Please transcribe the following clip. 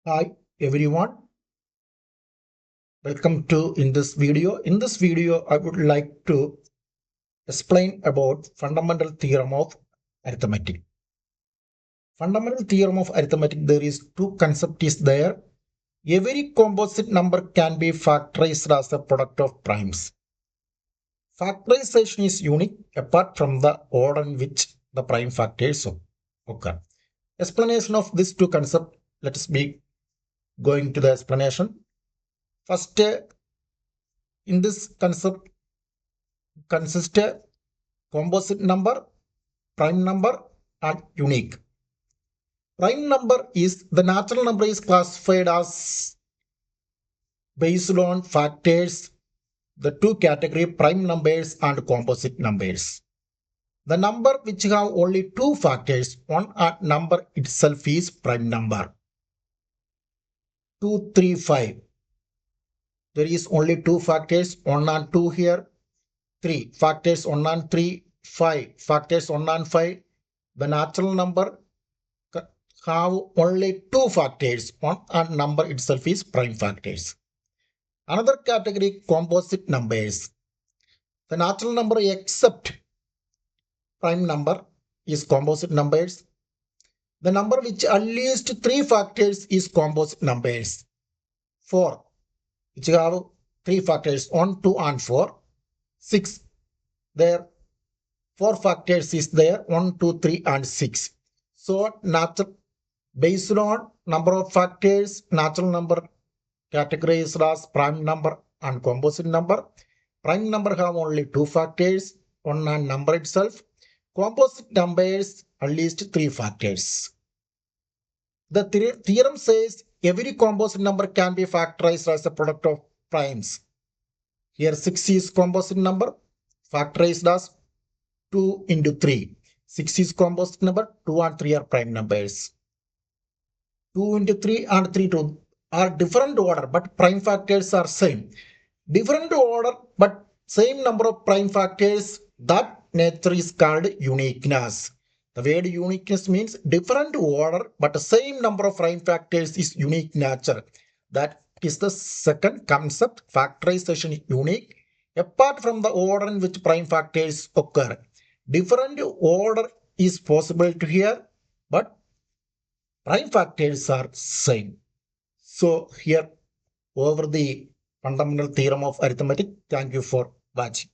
Hi everyone, welcome to in this video. In this video, I would like to explain about fundamental theorem of arithmetic. Fundamental theorem of arithmetic, there is two concept is there. Every composite number can be factorized as a product of primes. Factorization is unique apart from the order in which the prime factors occur. Explanation of these two concepts, let us be going to the explanation. First, in this concept consist a composite number, prime number and unique. Prime number is the natural number is classified as based on factors, the two category prime numbers and composite numbers. The number which have only two factors, one number itself is prime number. 2, 3, 5. There is only two factors, 1 and 2 here. 3 factors 1 and 3, 5 factors 1 and 5. The natural number have only two factors, one and number itself is prime factors. Another category, composite numbers. The natural number except prime number is composite numbers. The number which at least three factors is composite numbers. 4 which have three factors, 1, 2 and 4. 6 there, 4 factors is there, 1, 2, 3 and 6. So natural based on number of factors, natural number categorized as prime number and composite number. Prime number have only two factors, one and number itself. Composite numbers at least three factors. The theorem says every composite number can be factorized as a product of primes. Here 6 is composite number, factorized as 2 into 3. 6 is composite number, 2 and 3 are prime numbers. 2 into 3 and 3 2 are different order, but prime factors are same. Different order, but same number of prime factors, that nature is called uniqueness. The word uniqueness means different order, but the same number of prime factors is unique nature. That is the second concept, factorization is unique. Apart from the order in which prime factors occur, different order is possible to here, but prime factors are same. So here over the fundamental theorem of arithmetic. Thank you for watching.